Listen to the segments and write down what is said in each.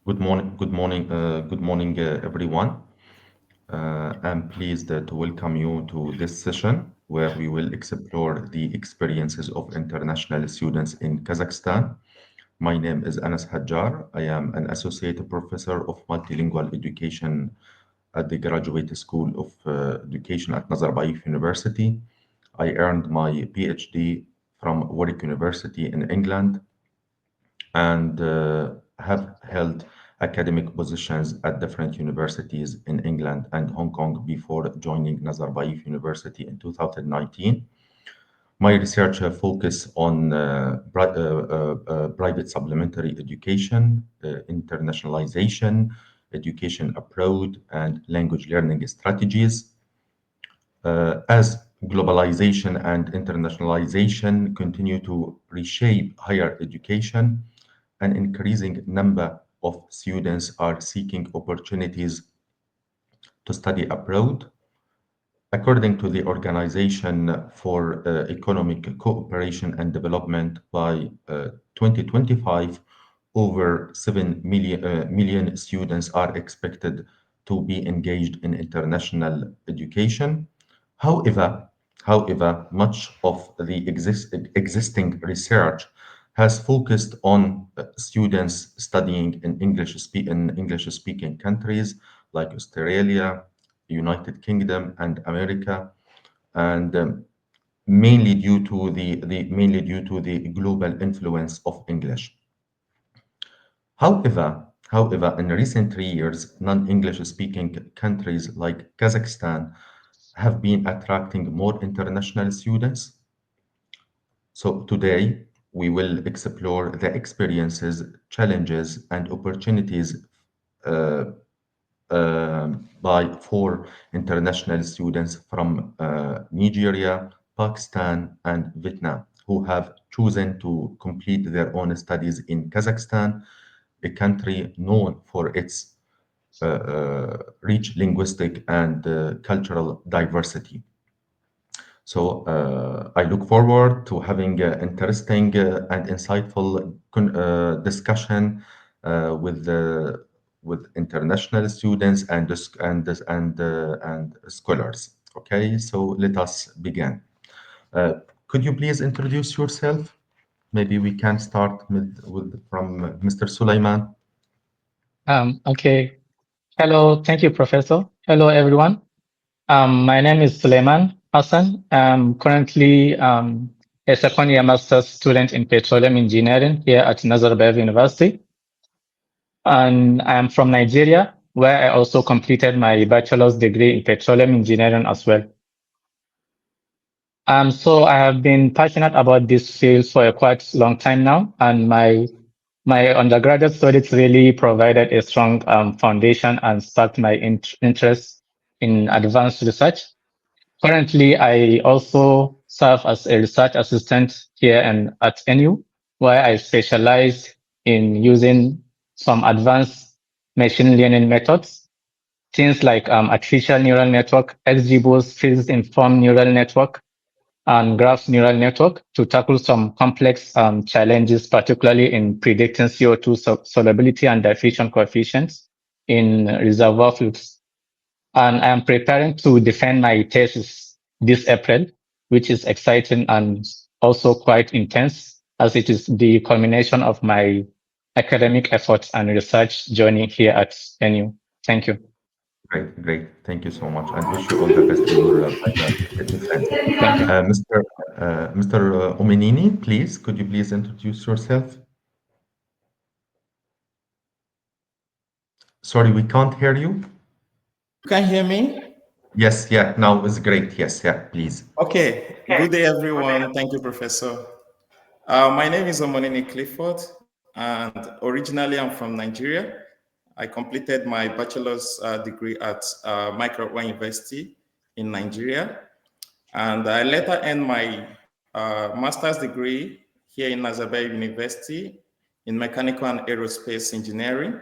Good morning, everyone. I'm pleased to welcome you to this session where we will explore the experiences of international students in Kazakhstan. My name is Anas Hajjar. I am an associate professor of multilingual education at the Graduate School of Education at Nazarbayev University. I earned my PhD from Warwick University in England and have held academic positions at different universities in England and Hong Kong before joining Nazarbayev University in 2019. My research focus on private supplementary education, internationalization, education abroad, and language learning strategies. As globalization and internationalization continue to reshape higher education, an increasing number of students are seeking opportunities to study abroad. According to the Organization for Economic Cooperation and Development, by 2025, over 7 million students are expected to be engaged in international education. However, much of the existing research has focused on students studying in English-speaking countries like Australia, United Kingdom, and America, and mainly due to the global influence of English. However, in recent years, non-English speaking countries like Kazakhstan have been attracting more international students. So today, we will explore the experiences, challenges, and opportunities uh, by four international students from Nigeria, Pakistan, and Vietnam, who have chosen to complete their own studies in Kazakhstan, a country known for its rich linguistic and cultural diversity. So I look forward to having an interesting and insightful discussion with international students and scholars. Okay, so let us begin. Could you please introduce yourself? Maybe we can start from Mr. Sulaiman. Okay. Hello. Thank you, Professor. Hello, everyone. My name is Suleiman Hassan. I'm currently a second year master's student in petroleum engineering here at Nazarbayev University. And I'm from Nigeria, where I also completed my bachelor's degree in petroleum engineering as well. So I have been passionate about this field for a quite long time now, and my undergraduate studies really provided a strong foundation and sparked my interest in advanced research. Currently, I also serve as a research assistant here and at NU, where I specialize in using some advanced machine learning methods, things like artificial neural network, XGBoost field-informed neural network, and graph neural network to tackle some complex challenges, particularly in predicting CO2 solubility and diffusion coefficients in reservoir fluids. And I am preparing to defend my thesis this April, which is exciting and also quite intense as it is the culmination of my academic efforts and research journey here at NU. Thank you. Great. Thank you so much, and wish you all the best in your defense. Thank you. Mr. Omenini, please, could you please introduce yourself? Sorry, we can't hear you. You can hear me? Yes, yeah, now it's great. Yes, yeah, please. Okay. Good day, everyone. Thank you, Professor. My name is Omonini Clifford, and originally I'm from Nigeria. I completed my bachelor's degree at Microsoft University in Nigeria, and I later earned my master's degree here in Nazarbayev University in mechanical and aerospace engineering.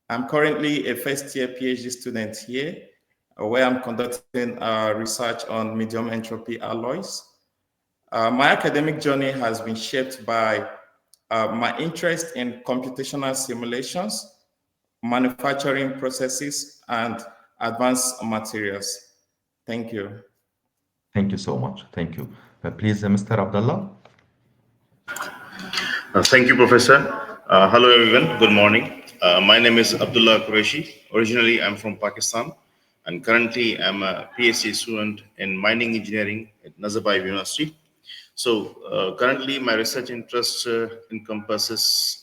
I'm currently a first-year PhD student here, where I'm conducting research on medium entropy alloys. My academic journey has been shaped by my interest in computational simulations, manufacturing processes, and advanced materials. Thank you. Thank you so much. Thank you. Please, Mr. Abdullah. Thank you, Professor. Hello, everyone. Good morning. My name is Abdullah Qureshi. Originally, I'm from Pakistan, and currently, I'm a PhD student in mining engineering at Nazarbayev University. So, currently, my research interest encompasses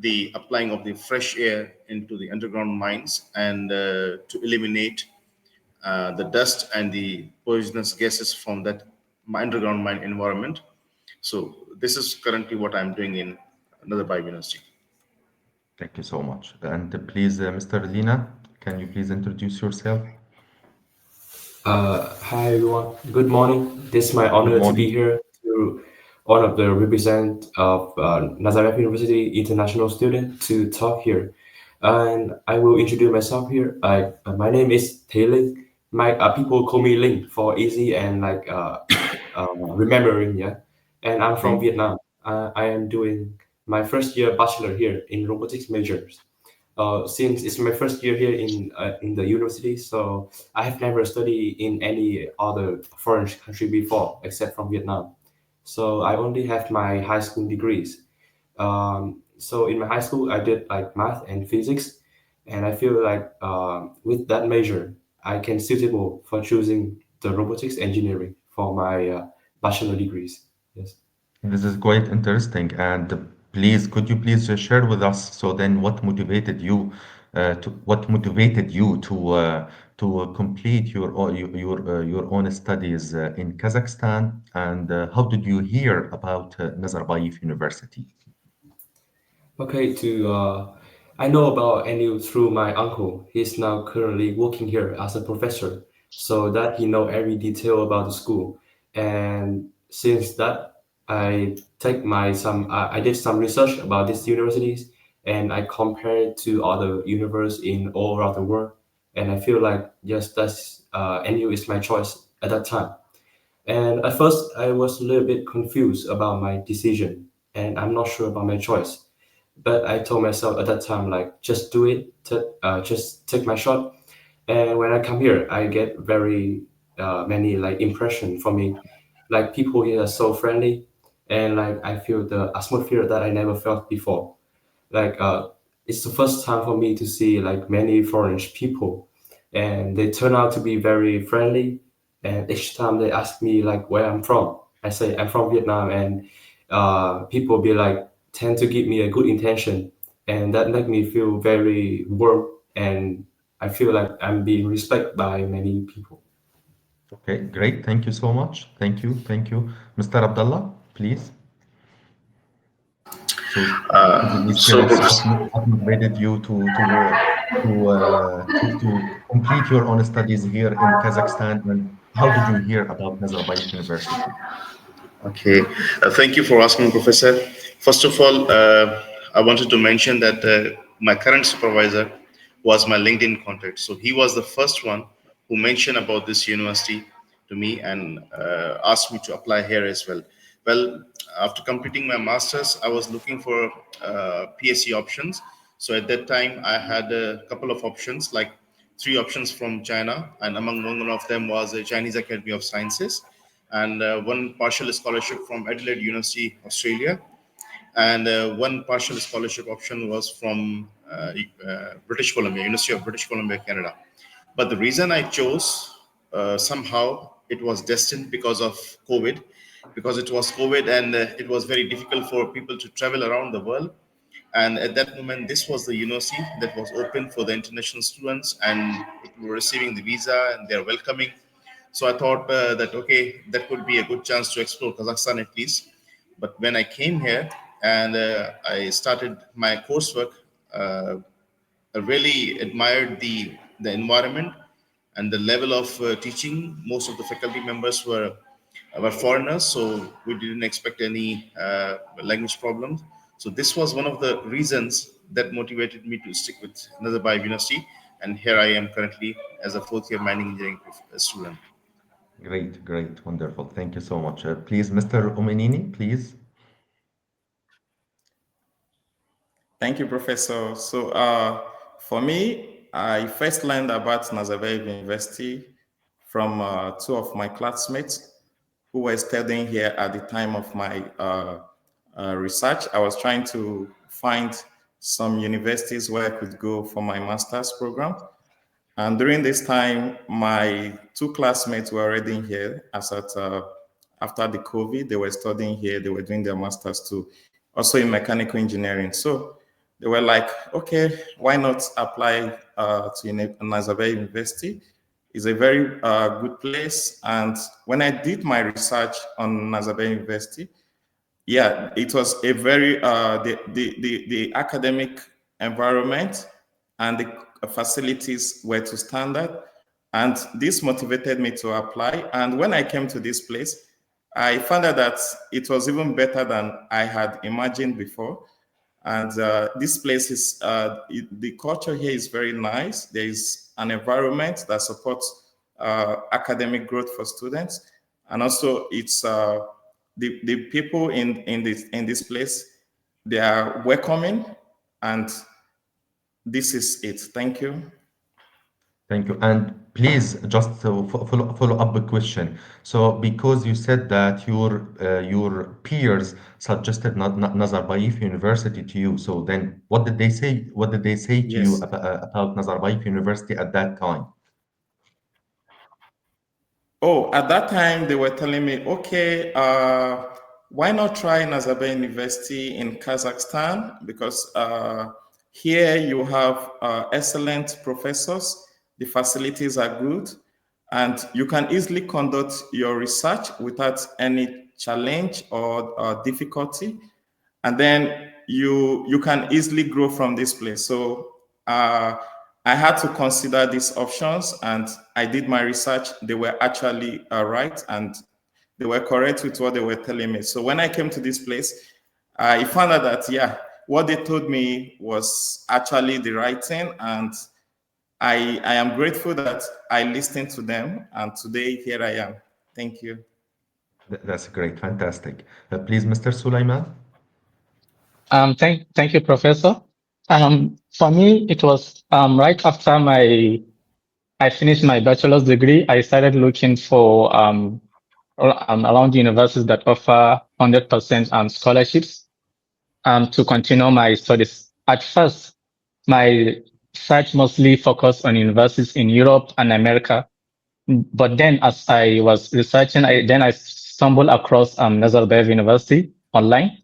the applying of the fresh air into the underground mines and to eliminate the dust and the poisonous gases from that underground mine environment. So this is currently what I'm doing in another Bible University. Thank you so much. And please, Mr. Lina, can you please introduce yourself? Hi everyone. Good morning. This is my Good honor to be morning. here to one of the represent of Nazarbayev University international student to talk here, and I will introduce myself here. My name is Thế Linh. My people call me Linh for easy and remembering. Yeah, and I'm from Thank Vietnam. I am doing my first year bachelor here in robotics majors. Since it's my first year here in the university, so I have never studied in any other foreign country before except from Vietnam. So I only have my high school degrees. So in my high school, I did like math and physics, and I feel like with that major, I can suitable for choosing the robotics engineering for my bachelor degrees. Yes. This is quite interesting. And please, could you please share with us, so then what motivated you to complete your own studies in Kazakhstan, and how did you hear about Nazarbayev University? Okay, I know about NU through my uncle. He's now currently working here as a professor, so that he know every detail about the school. And since that, I did some research about these universities, and I compared to other universities in all around the world, and I feel like yes, that's NU is my choice at that time. And at first, I was a little bit confused about my decision, and I'm not sure about my choice, but I told myself at that time, like, just do it, just take my shot. And when I come here, I get very many like impression from me. Like people here are so friendly, and like I feel the atmosphere that I never felt before. Like it's the first time for me to see like many foreign people, and they turn out to be very friendly. And each time they ask me like where I'm from, I say I'm from Vietnam, and people be like tend to give me a good intention, and that make me feel very warm, and I feel like I'm being respected by many people. Okay, great. Thank you so much. Thank you. Thank you. Mr. Abdullah, please. So could you please tell So, us Professor, what motivated you to complete your own studies here in Kazakhstan, and how did you hear about Nazarbayev University? okay, thank you for asking, Professor. First of all, I wanted to mention that my current supervisor was my LinkedIn contact. So he was the first one who mentioned about this university to me and asked me to apply here as well. Well, after completing my master's, I was looking for PhD options. So at that time, I had a couple of options, like three options from China, and among one of them was the Chinese Academy of Sciences, and one partial scholarship from Adelaide University, Australia, and one partial scholarship option was from British Columbia, University of British Columbia, Canada. But the reason I chose, somehow it was destined because of COVID, because it was COVID and it was very difficult for people to travel around the world. And at that moment, this was the university that was open for the international students, and people were receiving the visa and they're welcoming. So I thought that, okay, that could be a good chance to explore Kazakhstan at least. But when I came here and I started my coursework, uh, I really admired the environment and the level of teaching. Most of the faculty members were foreigners, so we didn't expect any language problems. So this was one of the reasons that motivated me to stick with Nazarbayev University, and here I am currently as a fourth year mining engineering student. Great, great, wonderful. Thank you so much. Please, Mr. Omenini, please. Thank you, Professor. So, For me, I first learned about Nazarbayev University from two of my classmates who were studying here at the time of my research. I was trying to find some universities where I could go for my master's program. And during this time, my two classmates were already here after the COVID. They were studying here, they were doing their master's too, also in mechanical engineering. So they were like, okay, why not apply to Nazarbayev University? It's a very good place. And when I did my research on Nazarbayev University, yeah, it was a very the academic environment and the facilities were to standard, and this motivated me to apply. And when I came to this place, I found out that it was even better than I had imagined before. And this place is the culture here is very nice. There is an environment that supports academic growth for students, and also it's the people in this place, they are welcoming, and this is it. Thank you. Thank you. And please, just to follow up a question. So, because you said that your peers suggested Nazarbayev University to you, so then what did they say? What did they say to you Yes. about Nazarbayev University at that time? Oh, at that time they were telling me, okay, why not try Nazarbayev University in Kazakhstan? Because here you have excellent professors, the facilities are good, and you can easily conduct your research without any challenge or difficulty. And then you can easily grow from this place. So I had to consider these options, and I did my research. They were actually right, and they were correct with what they were telling me. So when I came to this place, I found out that, yeah, what they told me was actually the right thing, and I am grateful that I listened to them, and today here I am. Thank you. That's great, fantastic. Please, Mr. Sulaiman. Thank you, Professor. For me, it was right after I finished my bachelor's degree. I started looking for around universities that offer 100% scholarships to continue my studies. At first, my search mostly focused on universities in Europe and America. But then, as I was researching, I stumbled across Nazarbayev University online,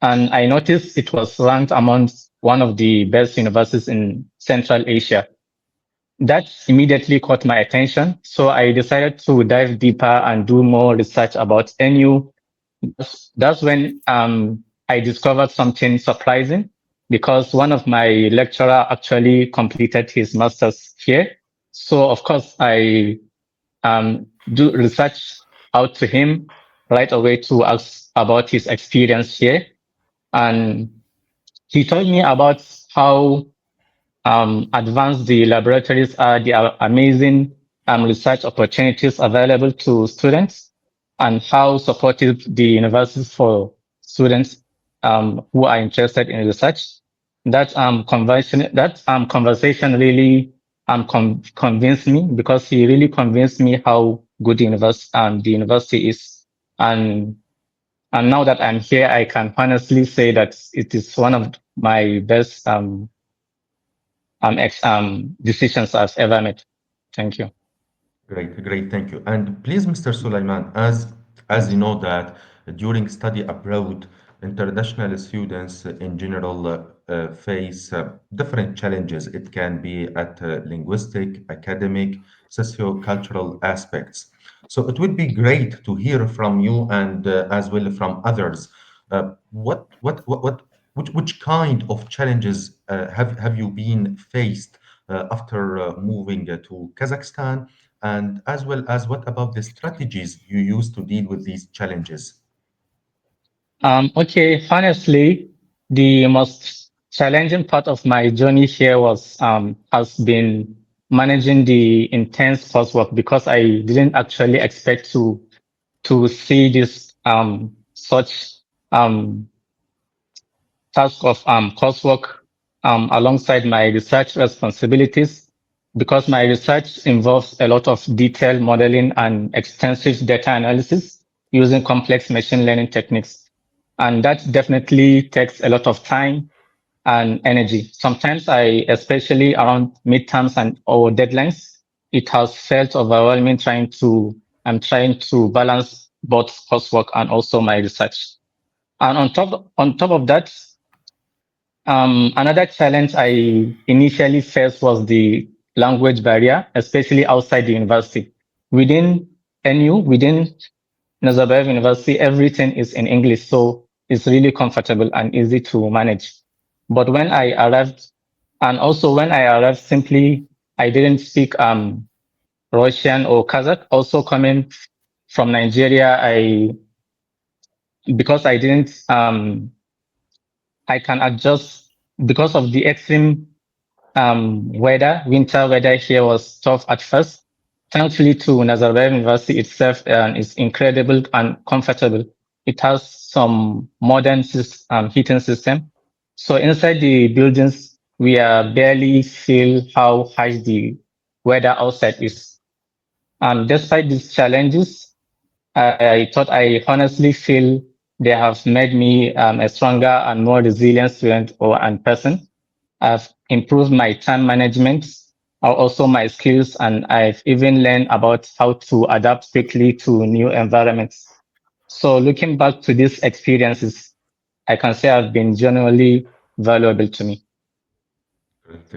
and I noticed it was ranked amongst one of the best universities in Central Asia. That immediately caught my attention, so I decided to dive deeper and do more research about NU. That's when I discovered something surprising, because one of my lecturer actually completed his master's here. So of course I do research out to him right away to ask about his experience here. And he told me about how advanced the laboratories are, the amazing research opportunities available to students, and how supportive the universities for students who are interested in research. Conversation really convinced me, because he really convinced me how good the university is. And and now that I'm here, I can honestly say that it is one of my best decisions I've ever made. Thank you. Great, great, thank you. And please, Mr. Sulaiman, as you know that during study abroad, international students in general face different challenges. It can be at linguistic, academic, socio-cultural aspects. So it would be great to hear from you and as well from others. Which kind of challenges have you been faced after moving to Kazakhstan? And as well as what about the strategies you use to deal with these challenges? Okay, honestly, the most challenging part of my journey here has been managing the intense coursework, because I didn't actually expect to see this such um task of coursework alongside my research responsibilities, because my research involves a lot of detailed modeling and extensive data analysis using complex machine learning techniques. And that definitely takes a lot of time and energy. Sometimes especially around midterms and or deadlines, it has felt overwhelming I'm trying to balance both coursework and also my research. And on top of that, another challenge I initially faced was the language barrier, especially outside the university. Within within Nazarbayev University, everything is in English, so it's really comfortable and easy to manage. But when I arrived, simply I didn't speak Russian or Kazakh. Also coming from Nigeria, because I didn't I can adjust because of the extreme winter weather here was tough at first. Thankfully to Nazarbayev University itself is incredible and comfortable. It has some modern heating system. So inside the buildings, we barely feel how harsh the weather outside is. And despite these challenges, I thought I honestly feel they have made me a stronger and more resilient student and person. I've improved my time management, also my skills, and I've even learned about how to adapt quickly to new environments. So looking back to these experiences, I can say have been genuinely valuable to me.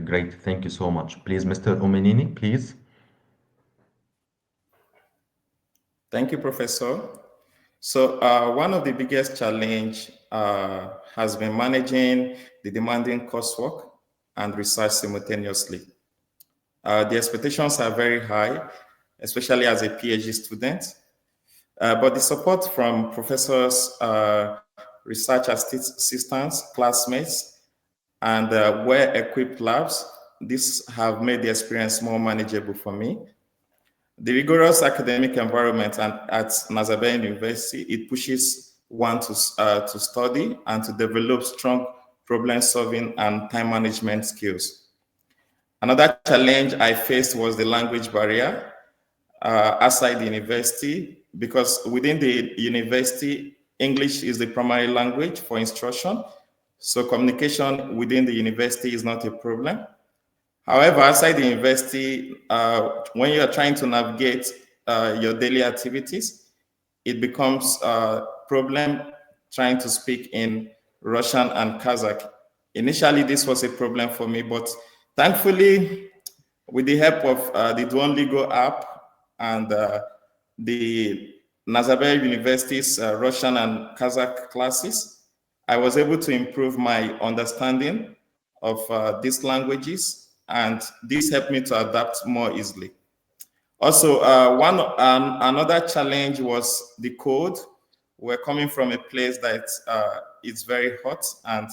Great. Thank you so much. Please, Mr. Omenini, please. Thank you, Professor. So one of the biggest challenge has been managing the demanding coursework and research simultaneously. The expectations are very high, especially as a PhD student. But the support from professors, research assistants, classmates, and well-equipped labs, these have made the experience more manageable for me. The rigorous academic environment at Nazarbayev University, it pushes one to study and to develop strong problem-solving and time management skills. Another challenge I faced was the language barrier outside the university, because within the university, English is the primary language for instruction. So communication within the university is not a problem. However, outside the university, when you are trying to navigate your daily activities, it becomes a problem trying to speak in Russian and Kazakh. Initially, this was a problem for me, but thankfully, with the help of the Duolingo app and the Nazarbayev University's Russian and Kazakh classes, I was able to improve my understanding of these languages, and this helped me to adapt more easily. Also, another challenge was the cold. We're coming from a place that is very hot, and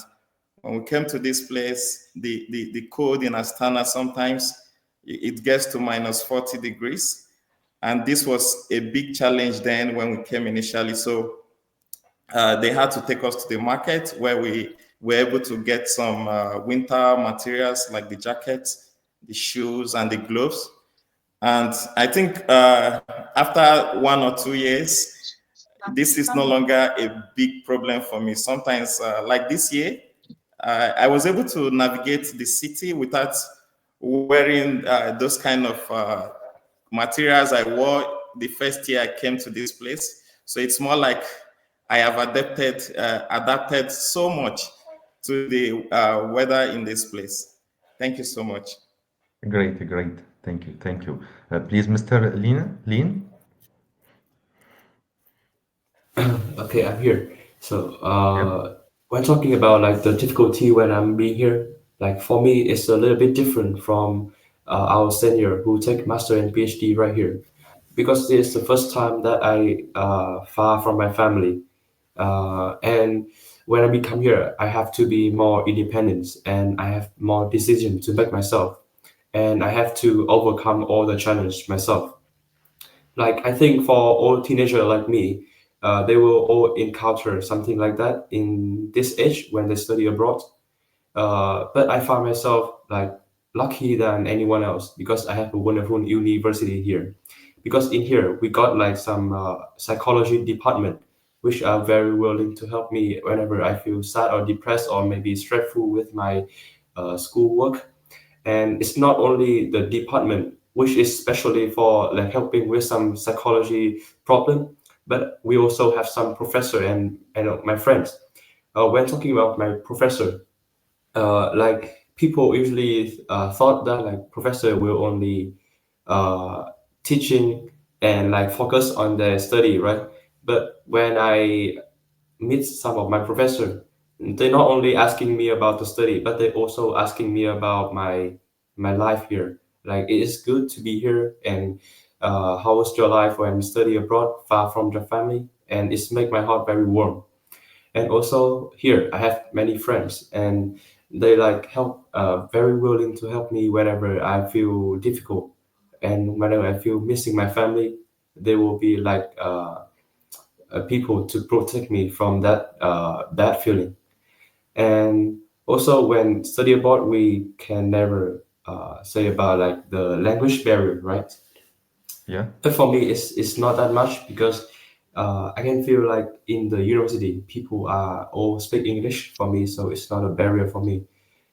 when we came to this place, the cold in Astana sometimes it gets to minus 40 degrees, and this was a big challenge then when we came initially. So they had to take us to the market where we were able to get some winter materials like the jackets, the shoes, and the gloves. And I think after 1 or 2 years, this is no longer a big problem for me. Sometimes, like this year, I was able to navigate the city without wearing those kind of materials I wore the first year I came to this place. So it's more like I have adapted so much to the weather in this place. Thank you so much. Great, great. Thank you, thank you. Please, Mr. Lean. Okay, I'm here. So, Yeah. when talking about like the difficulty when I'm being here, like for me, it's a little bit different from our senior who take master and PhD right here, because this is the first time that I far from my family, and when I become here, I have to be more independent and I have more decision to make myself, and I have to overcome all the challenge myself. Like I think for all teenager like me, they will all encounter something like that in this age when they study abroad. But I found myself like lucky than anyone else because I have a wonderful university here. Because in here we got like some psychology department, which are very willing to help me whenever I feel sad or depressed or maybe stressful with my schoolwork. And it's not only the department which is specially for like helping with some psychology problem, but we also have some professor and my friends. When talking about my professor, like people usually thought that like professor will only uh, teaching and like focus on their study, right? But when I meet some of my professor, they're not only asking me about the study, but they also asking me about my life here. Like it is good to be here, and how was your life when you study abroad, far from your family, and it's make my heart very warm. And also here I have many friends, and they like help, very willing to help me whenever I feel difficult, and whenever I feel missing my family, they will be like people to protect me from that bad feeling. And also when study abroad, we can never say about like the language barrier, right? Yeah. But for me, it's not that much because I can feel like in the university, people are all speak English for me, so it's not a barrier for me.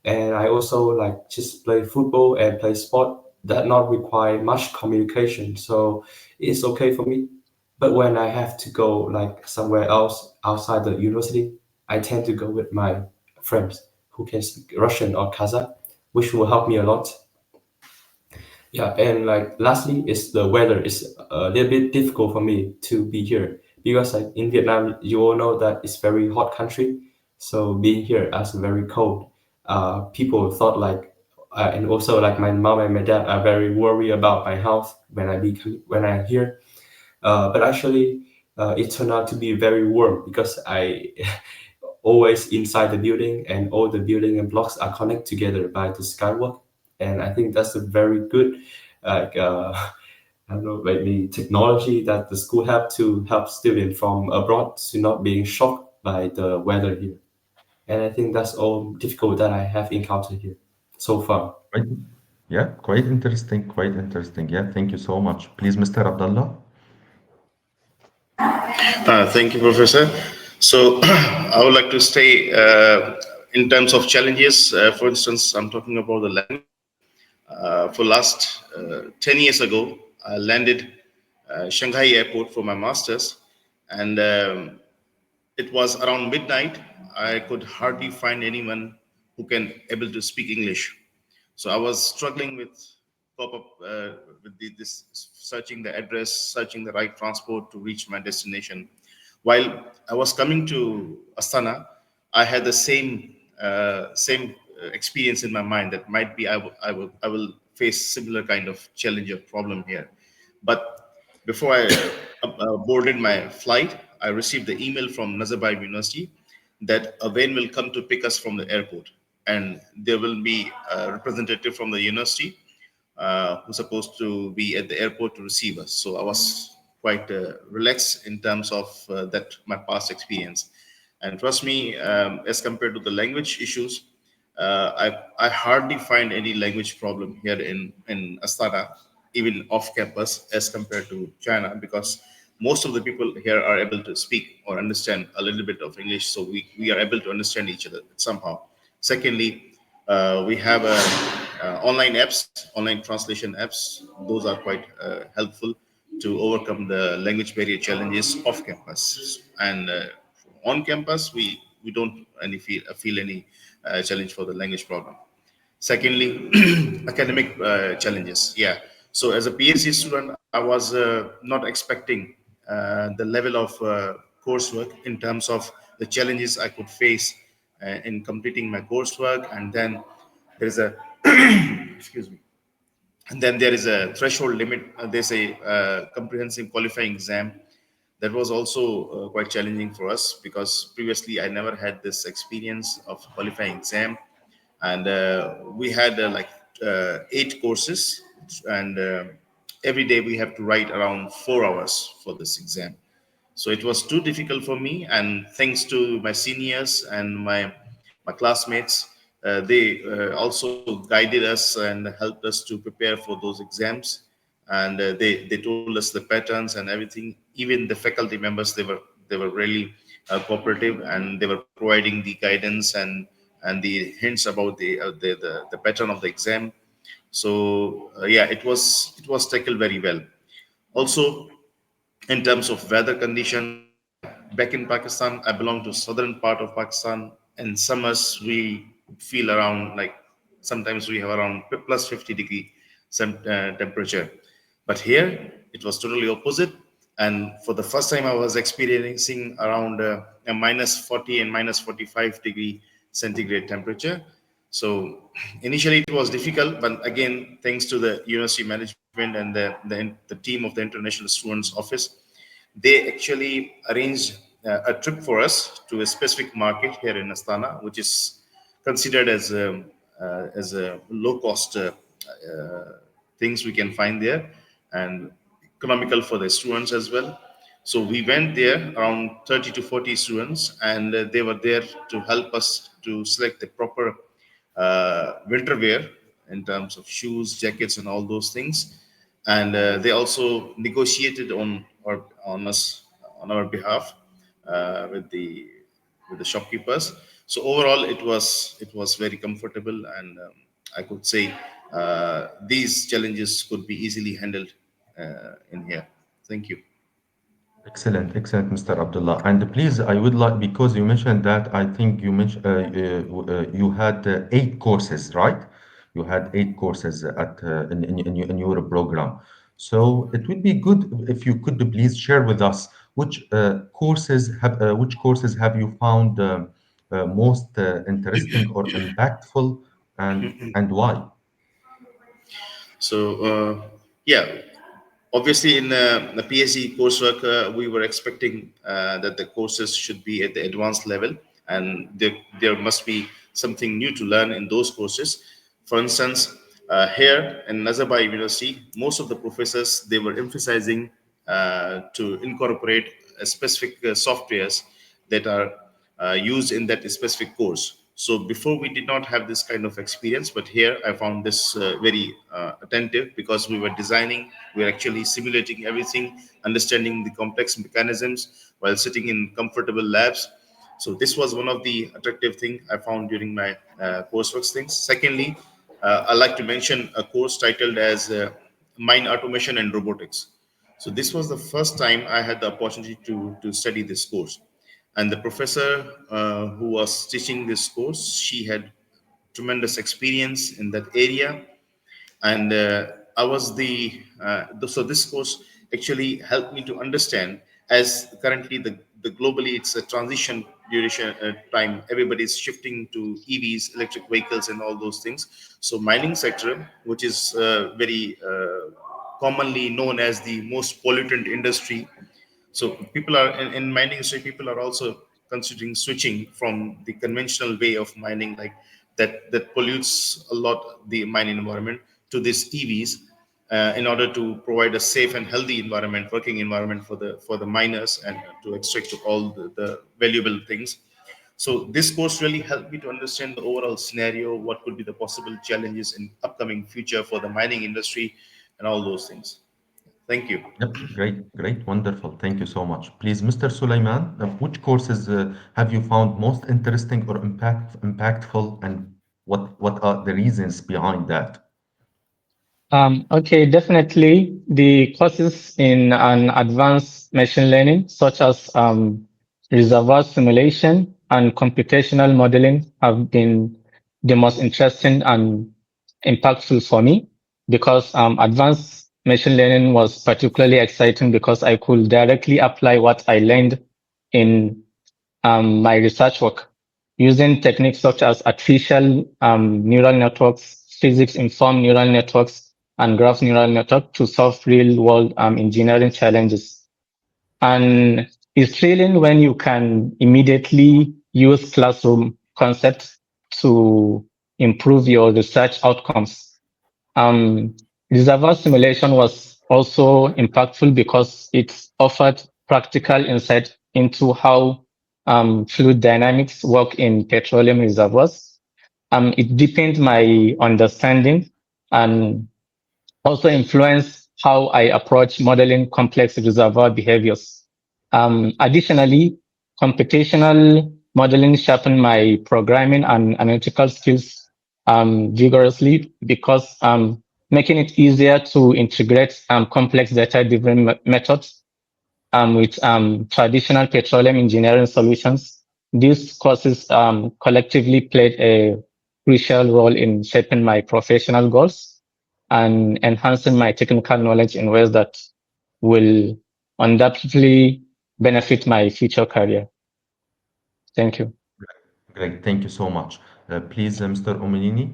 And I also like just play football and play sport that not require much communication, so it's okay for me. But when I have to go like somewhere else outside the university, I tend to go with my friends who can speak Russian or Kazakh, which will help me a lot. Yeah, and like lastly is the weather is a little bit difficult for me to be here because like in Vietnam, you all know that it's very hot country. So being here as very cold, people thought like, and also like my mom and my dad are very worried about my health when I'm here. But actually, it turned out to be very warm because I always inside the building, and all the building and blocks are connected together by the skywalk. And I think that's a very good, like I don't know, maybe technology that the school have to help students from abroad to not being shocked by the weather here. And I think that's all difficult that I have encountered here so far. Quite, yeah, quite interesting, quite interesting. Yeah, thank you so much. Please, Mr. Abdullah. Thank you, Professor. So, I would like to stay in terms of challenges. For instance, I'm talking about the language. For last 10 years ago, I landed Shanghai airport for my master's, and it was around midnight. I could hardly find anyone who can able to speak English. So I was struggling with pop up with this searching the address, searching the right transport to reach my destination. While I was coming to Astana, I had the same experience in my mind that might be I will face similar kind of challenge or problem here. But before I boarded my flight, I received the email from Nazarbayev University that a van will come to pick us from the airport, and there will be a representative from the university who's supposed to be at the airport to receive us. So I was quite relaxed in terms of that my past experience. And trust me, as compared to the language issues, I hardly find any language problem here in Astana, even off campus, as compared to China, because most of the people here are able to speak or understand a little bit of English, so we are able to understand each other somehow. Secondly, we have online apps, online translation apps. Those are quite helpful to overcome the language barrier challenges off campus. And on campus, we don't feel any challenge for the language problem. Secondly, academic challenges. Yeah. So as a PhD student, I was not expecting the level of coursework in terms of the challenges I could face in completing my coursework. And then there's a excuse me. And then there is a threshold limit. There's a comprehensive qualifying exam that was also quite challenging for us because previously I never had this experience of qualifying exam, and we had like 8 courses, and every day we have to write around 4 hours for this exam. So it was too difficult for me, and thanks to my seniors and my classmates, they also guided us and helped us to prepare for those exams. And they told us the patterns and everything. Even the faculty members, they were really cooperative, and they were providing the guidance and the hints about the pattern of the exam. So yeah, it was tackled very well. Also, in terms of weather condition, back in Pakistan, I belong to southern part of Pakistan. In summers, we feel around like sometimes we have around plus 50-degree temperature. But here, it was totally opposite. And for the first time, I was experiencing around a minus 40 and minus 45-degree centigrade temperature. So initially it was difficult, but again, thanks to the university management and the team of the International Students Office, they actually arranged a trip for us to a specific market here in Astana, which is considered as a low cost things we can find there, and economical for the students as well. So we went there, around 30 to 40 students, and they were there to help us to select the proper winter wear in terms of shoes, jackets, and all those things. And they also negotiated on us, on our behalf, with the shopkeepers. So overall, it was very comfortable, and I could say these challenges could be easily handled in here. Thank you. Excellent, excellent, Mr. Abdullah. And please, I would like, because you mentioned that, I think you mentioned you had 8 courses, right? You had 8 courses in your program. So it would be good if you could please share with us which courses have you found most interesting or impactful, and why? So yeah, obviously in the PhD coursework, we were expecting that the courses should be at the advanced level, and there must be something new to learn in those courses. For instance, here in Nazarbayev University, most of the professors, they were emphasizing to incorporate specific softwares that are used in that specific course. So before, we did not have this kind of experience, but here I found this very attentive, because we were designing, we were actually simulating everything, understanding the complex mechanisms while sitting in comfortable labs. So this was one of the attractive thing I found during my coursework things. Secondly, I like to mention a course titled as Mine Automation and Robotics. So this was the first time I had the opportunity to study this course. And the professor who was teaching this course, she had tremendous experience in that area. And I was so this course actually helped me to understand, as currently the globally it's a transition duration time, everybody is shifting to EVs, electric vehicles, and all those things. So mining sector, which is very commonly known as the most pollutant industry, so people are in mining industry, people are also considering switching from the conventional way of mining, like that pollutes a lot the mining environment, to these EVs, in order to provide a safe and healthy environment, working environment for the miners, and to extract all the valuable things. So this course really helped me to understand the overall scenario, what could be the possible challenges in upcoming future for the mining industry, and all those things. Thank you. Yep, great, great, wonderful. Thank you so much. Please, Mr. Sulaiman, which courses have you found most interesting or impactful, and what are the reasons behind that? Okay, definitely the courses in an advanced machine learning, such as reservoir simulation and computational modeling, have been the most interesting and impactful for me, because advanced machine learning was particularly exciting because I could directly apply what I learned in my research work using techniques such as artificial neural networks, physics-informed neural networks, and graph neural network to solve real-world engineering challenges. And it's thrilling when you can immediately use classroom concepts to improve your research outcomes. Um, Reservoir simulation was also impactful because it offered practical insight into how fluid dynamics work in petroleum reservoirs. it deepened my understanding and also influenced how I approach modeling complex reservoir behaviors. Additionally, computational modeling sharpened my programming and analytical skills vigorously because making it easier to integrate complex data-driven methods with traditional petroleum engineering solutions. These courses collectively played a crucial role in shaping my professional goals and enhancing my technical knowledge in ways that will undoubtedly benefit my future career. Thank you. Great. Thank you so much. Please, Mr. Omenini.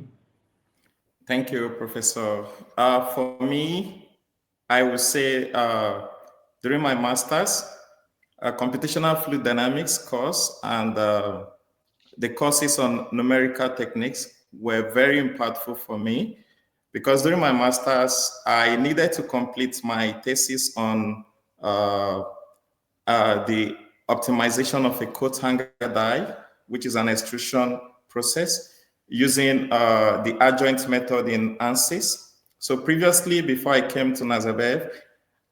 Thank you, Professor. For me, I would say during my master's, computational fluid dynamics course and the courses on numerical techniques were very impactful for me because during my master's, I needed to complete my thesis on the optimization of a coat hanger die, which is an extrusion process using the adjoint method in ANSYS. So previously, before I came to Nazarbayev,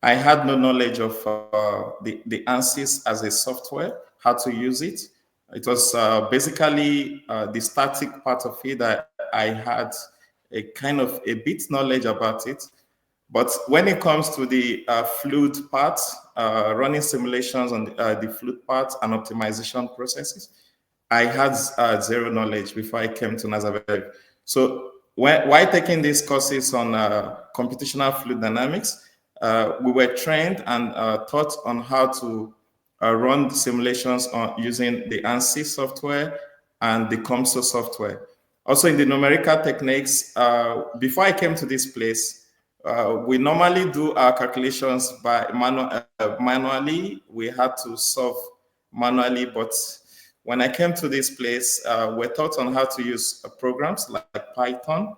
I had no knowledge of the ANSYS as a software, how to use it. It was basically the static part of it that I had a kind of a bit knowledge about it. But when it comes to the fluid part, running simulations on the fluid part and optimization processes, I had zero knowledge before I came to Nazarbayev. So while taking these courses on computational fluid dynamics, we were trained and taught on how to run simulations using the ANSYS software and the COMSO software. Also in the numerical techniques, before I came to this place, we normally do our calculations by manually. We had to solve manually, but when I came to this place, we're taught on how to use programs like Python,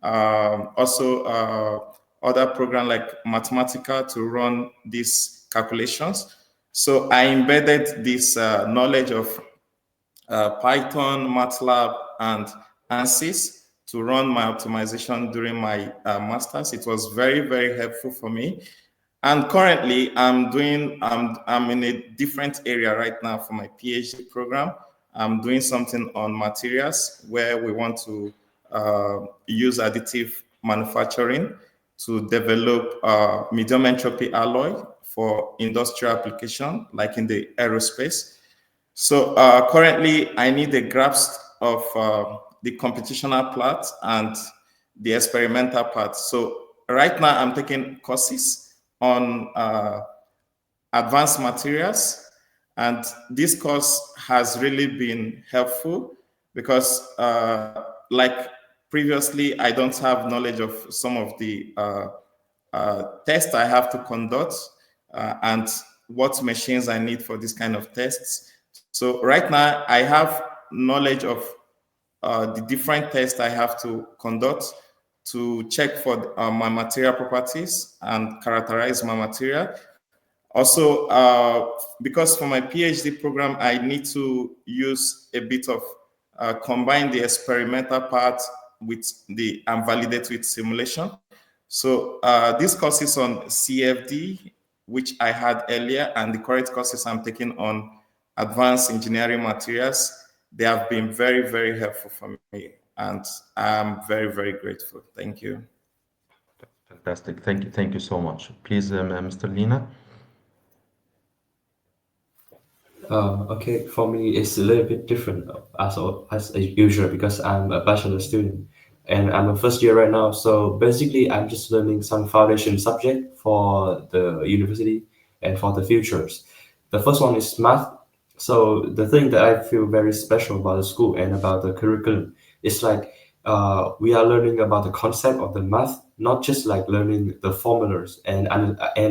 also other program like Mathematica to run these calculations. So I embedded this knowledge of Python, MATLAB, and ANSYS to run my optimization during my master's. It was very, very helpful for me. And currently, I'm in a different area right now for my PhD program. I'm doing something on materials where we want to use additive manufacturing to develop medium entropy alloy for industrial application, like in the aerospace. So currently, I need a grasp of the computational part and the experimental part. So right now, I'm taking courses on advanced materials, and this course has really been helpful because, like previously, I don't have knowledge of some of the tests I have to conduct and what machines I need for this kind of tests. So right now, I have knowledge of the different tests I have to conduct to check for my material properties and characterize my material. Also, because for my PhD program, I need to use a bit of combine the experimental part with the and validate with simulation. So this course is on CFD, which I had earlier, and the current courses I'm taking on advanced engineering materials. They have been very, very helpful for me, and I'm very, very grateful. Thank you. Fantastic. Thank you so much. Please, Mr. Lina. Okay, for me, it's a little bit different as usual because I'm a bachelor student and I'm a first year right now. So basically, I'm just learning some foundation subject for the university and for the futures. The first one is math. So the thing that I feel very special about the school and about the curriculum is like we are learning about the concept of the math, not just like learning the formulas and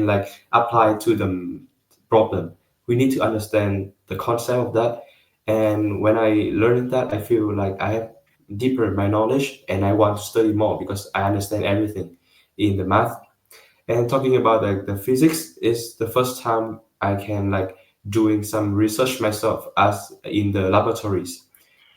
like apply to the problem. We need to understand the concept of that. And when I learn that, I feel like I have deeper my knowledge and I want to study more because I understand everything in the math. And talking about like the physics is the first time I can like doing some research myself as in the laboratories.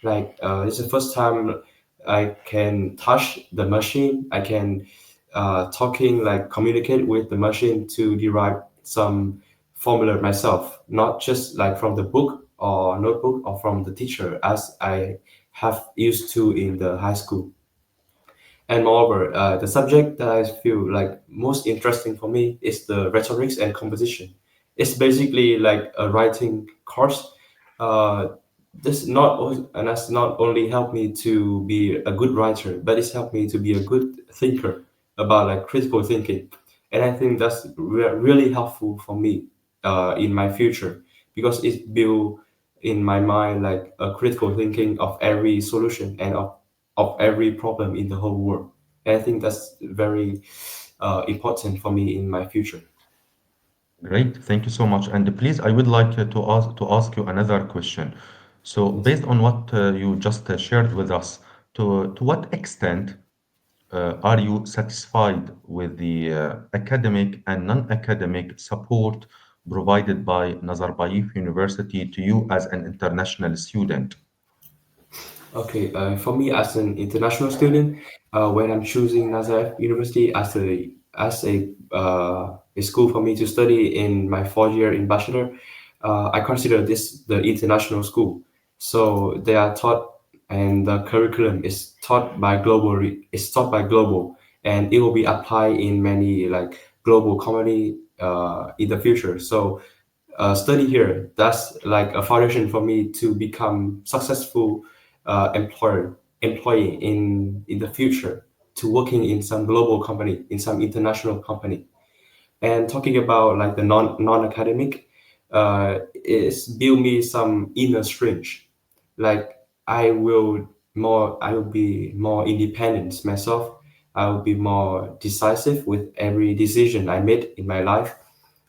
Like it's the first time I can touch the machine. I can talking like communicate with the machine to derive some formula myself, not just like from the book or notebook or from the teacher as I have used to in the high school. And moreover, the subject that I feel like most interesting for me is the rhetorics and composition. It's basically like a writing course. Uh, and that's not only helped me to be a good writer, but it's helped me to be a good thinker about like critical thinking. And I think that's really helpful for me in my future because it built in my mind like a critical thinking of every solution and of every problem in the whole world. And I think that's very important for me in my future. Great, thank you so much. And please, I would like to ask you another question. So, Yes. based on what you just shared with us, to what extent are you satisfied with the academic and non-academic support provided by Nazarbayev University to you as an international student? Okay, for me as an international student, when I'm choosing Nazarbayev University as a school for me to study in my 4th year in bachelor, I consider this the international school. So they are taught, and the curriculum is taught by global, and it will be applied in many like global company in the future. So study here. That's like a foundation for me to become successful employee in the future to working in some global company, in some international company. And talking about like the non academic, is build me some inner strength. Like I will be more independent myself. I will be more decisive with every decision I made in my life.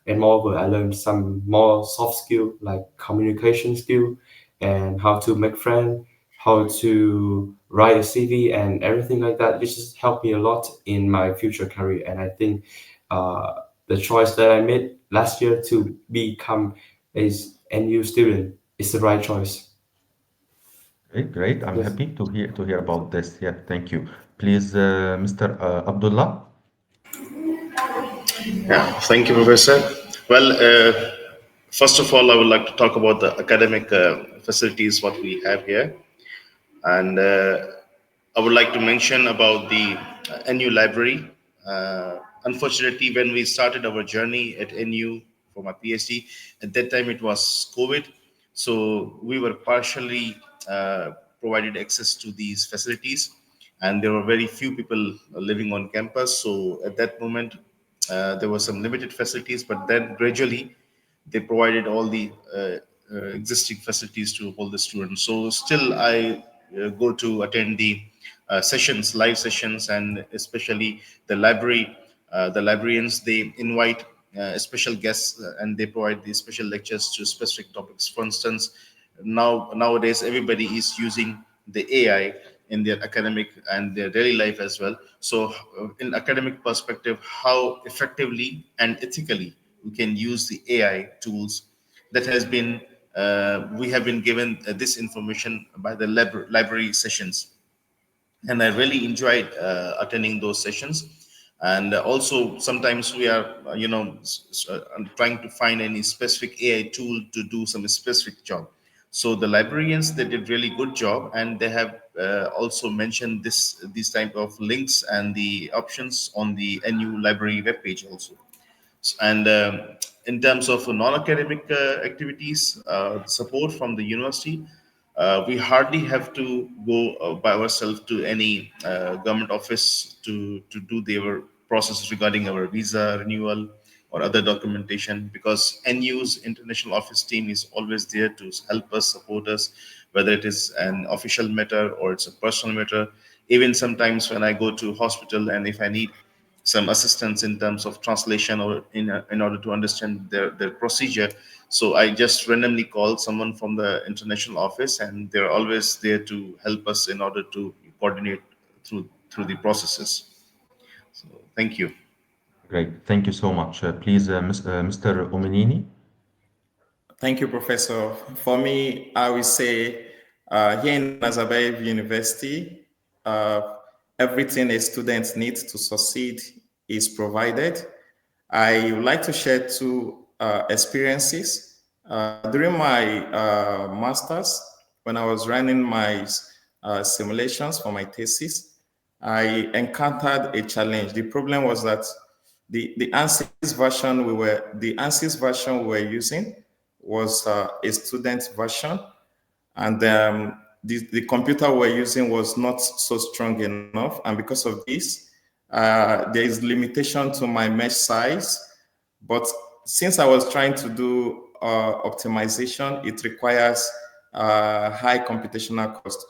And moreover, I learned some more soft skill like communication skill and how to make friends, how to write a CV and everything like that. This just helped me a lot in my future career. And I think the choice that I made last year to become a NU student is the right choice. Great, great. I'm Yes. happy to hear about this. Yeah, thank you. Please, Mr. Abdullah. Yeah, thank you, Professor. Well, first of all, I would like to talk about the academic facilities what we have here, and I would like to mention about the NU library. Unfortunately, when we started our journey at NU for my PhD, at that time it was COVID, so we were partially provided access to these facilities, and there were very few people living on campus. So at that moment, there were some limited facilities, but then gradually they provided all the existing facilities to all the students. So still, I go to attend the sessions, live sessions, and especially the library. The librarians they invite special guests and they provide these special lectures to specific topics. For instance, nowadays everybody is using the AI in their academic and their daily life as well. So, in academic perspective, how effectively and ethically we can use the AI tools that has been we have been given this information by the library sessions, and I really enjoyed attending those sessions. And also, sometimes we are, trying to find any specific AI tool to do some specific job. So the librarians they did really good job, and they have also mentioned these type of links and the options on the NU library webpage also. And in terms of non-academic activities, support from the university, we hardly have to go by ourselves to any government office to do their process regarding our visa renewal or other documentation, because NU's international office team is always there to help us, support us, whether it is an official matter or it's a personal matter. Even sometimes when I go to hospital and if I need some assistance in terms of translation or in order to understand their procedure. So I just randomly call someone from the international office, and they're always there to help us in order to coordinate through the processes. So thank you. Great, thank you so much. Please, Mr. Omenini. Thank you, Professor. For me, I will say here in Nazarbayev University, everything a student needs to succeed is provided. I would like to share two experiences. During my master's, when I was running my simulations for my thesis, I encountered a challenge. The problem was that the ANSYS version we were using was a student version, and the computer we're using was not so strong enough, and because of this, there is limitation to my mesh size. But since I was trying to do optimization, it requires high computational cost.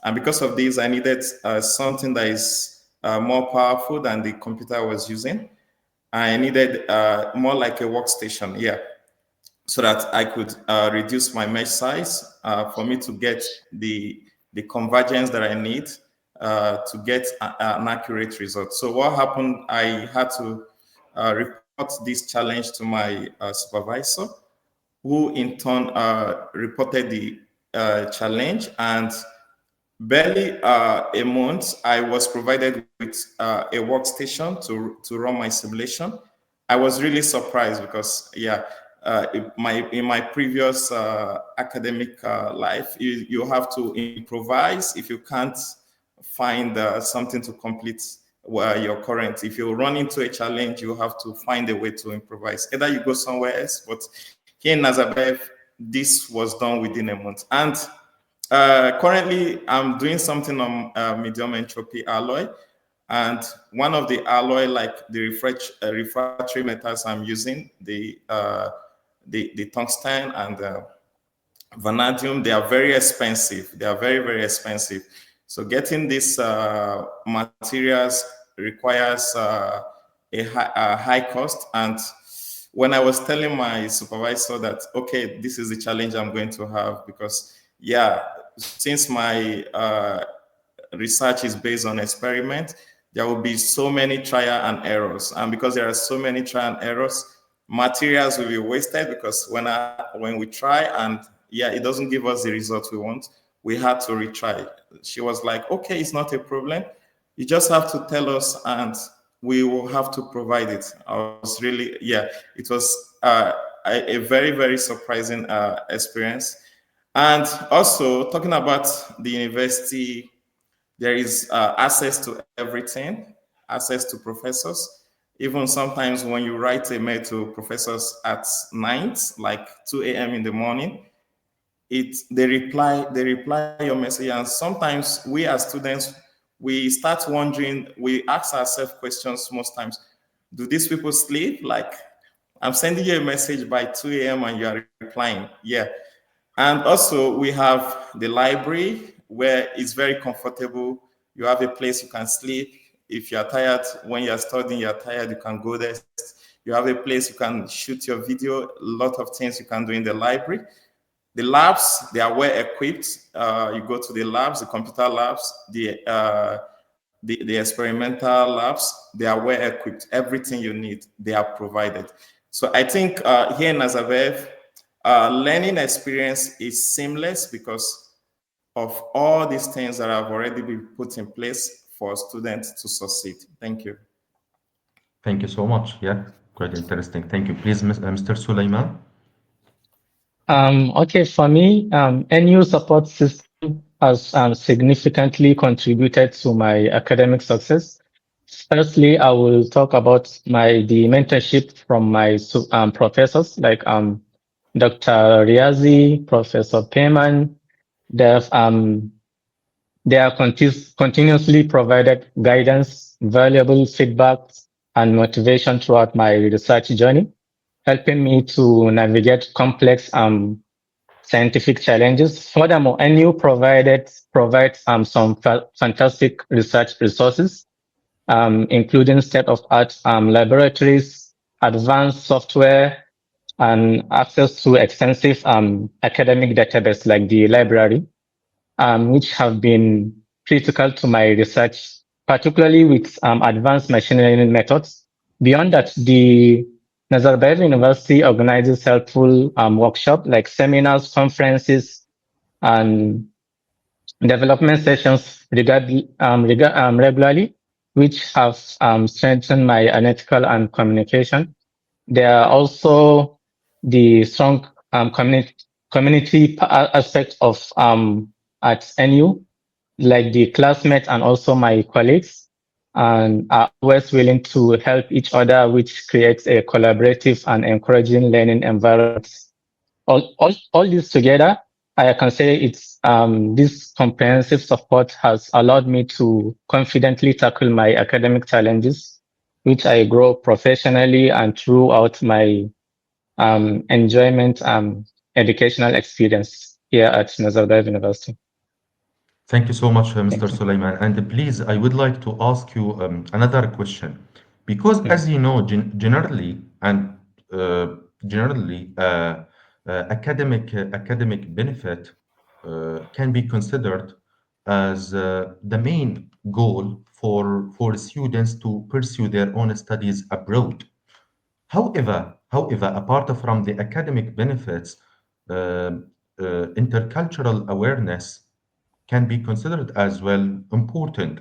And because of this, I needed something that is more powerful than the computer I was using. I needed more like a workstation, so that I could reduce my mesh size for me to get the convergence that I need to get an accurate result. So what happened, I had to report this challenge to my supervisor, who in turn reported the challenge, and barely a month, I was provided with a workstation to run my simulation. I was really surprised because, in my previous academic life, you have to improvise if you can't find something to complete your current. If you run into a challenge, you have to find a way to improvise. Either you go somewhere else, but here in Nazarbayev, this was done within a month. And currently, I'm doing something on medium entropy alloy. And one of the alloy, like the refractory metals I'm using, the tungsten and vanadium, they are very expensive. They are very, very expensive. So getting these materials requires a high cost. And when I was telling my supervisor that, okay, this is the challenge I'm going to have, because since my research is based on experiment, there will be so many trial and errors. And because there are so many trial and errors, materials will be wasted, because when we try and it doesn't give us the result we want, we had to retry. She was like, okay, it's not a problem. You just have to tell us and we will have to provide it. I was really, it was a very, very surprising experience. And also, talking about the university, there is access to everything, access to professors. Even sometimes when you write a mail to professors at night, like 2 a.m. in the morning, they reply your message. And sometimes we as students, we start wondering, we ask ourselves questions most times. Do these people sleep? Like, I'm sending you a message by 2 a.m. and you are replying. And also we have the library, where it's very comfortable. You have a place you can sleep. If you're tired, when you're studying, you're tired, you can go there. You have a place you can shoot your video, a lot of things you can do in the library. The labs, they are well equipped. You go to the labs, the computer labs, the experimental labs, they are well equipped. Everything you need, they are provided. So I think here in Nazarbayev, learning experience is seamless because of all these things that have already been put in place for students to succeed. Thank you. Thank you so much. Quite interesting. Thank you. Please, Mr. Sulaiman. Okay, for me, NU support system has significantly contributed to my academic success. Firstly, I will talk about the mentorship from my professors, like Dr. Riazi, Professor Payman. They are continuously provided guidance, valuable feedback, and motivation throughout my research journey, helping me to navigate complex scientific challenges. Furthermore, NU provides some fantastic research resources, including state-of-art laboratories, advanced software, and access to extensive academic database like the library, which have been critical to my research, particularly with advanced machine learning methods. Beyond that, the Nazarbayev University organizes helpful workshops like seminars, conferences, and development sessions regularly, which have strengthened my analytical and communication. There are also the strong community aspect of at NU, like the classmates and also my colleagues, and are always willing to help each other, which creates a collaborative and encouraging learning environment. All this together, I can say it's this comprehensive support has allowed me to confidently tackle my academic challenges, which I grow professionally and throughout my enjoyment educational experience here at Nazarbayev University. Thank you so much, Thank Mr. you. Sulaiman. And please, I would like to ask you another question. Because Mm. as you know, uh, generally, academic benefit can be considered as the main goal for students to pursue their own studies abroad. However, apart from the academic benefits, intercultural awareness can be considered as well important.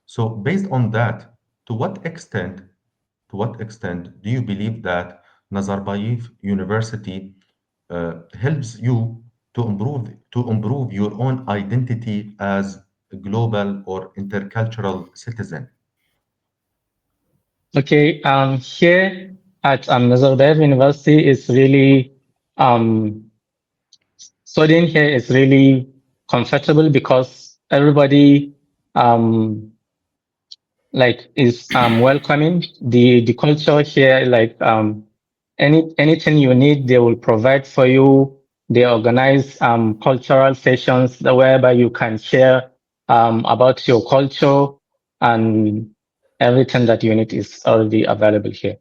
So based on that, to what extent, do you believe that Nazarbayev University helps you to improve your own identity as a global or intercultural citizen? Okay, here at Nazarbayev University is really um, studying here is really comfortable because everybody um, like is welcoming. The culture here, like anything you need, they will provide for you. They organize cultural sessions whereby you can share about your culture, and everything that you need is already available here.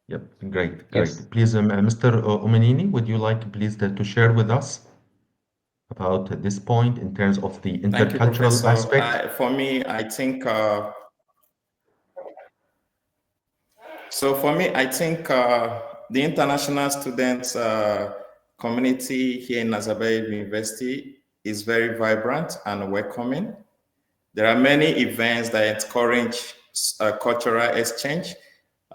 Yep, great, Yes. great. Please, Mr. Omenini, would you like please to share with us about this point in terms of the Thank you, intercultural Professor. aspect? For me, I think the international students community here in Nazarbayev University is very vibrant and welcoming. There are many events that encourage cultural exchange,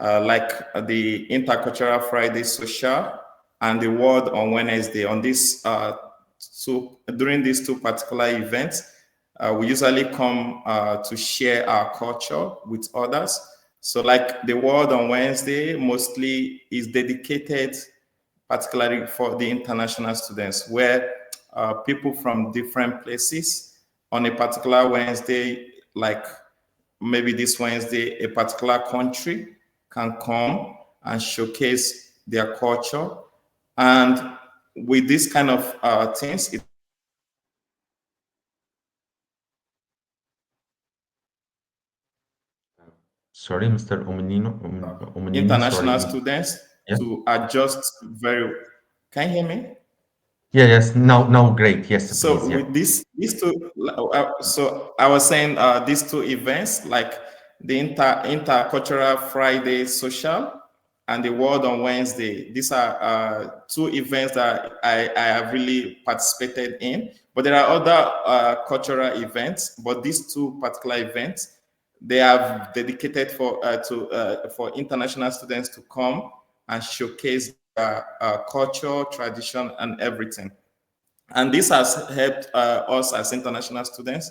like the Intercultural Friday Social and the World on Wednesday. During these two particular events, we usually come to share our culture with others. So, like the World on Wednesday, mostly is dedicated particularly for the international students, where people from different places on a particular Wednesday, like maybe this Wednesday, a particular country can come and showcase their culture. And with this kind of things, it Sorry, Mr. Omenini, sorry. international students Yeah. to adjust very. Can you hear me? Yeah, yes. Now, great. Yes, So please. Yeah. with these two, so I was saying these two events, like the intercultural Friday social and the World on Wednesday. These are two events that I have really participated in. But there are other cultural events, but these two particular events, they have dedicated for international students to come and showcase their culture, tradition, and everything. And this has helped us as international students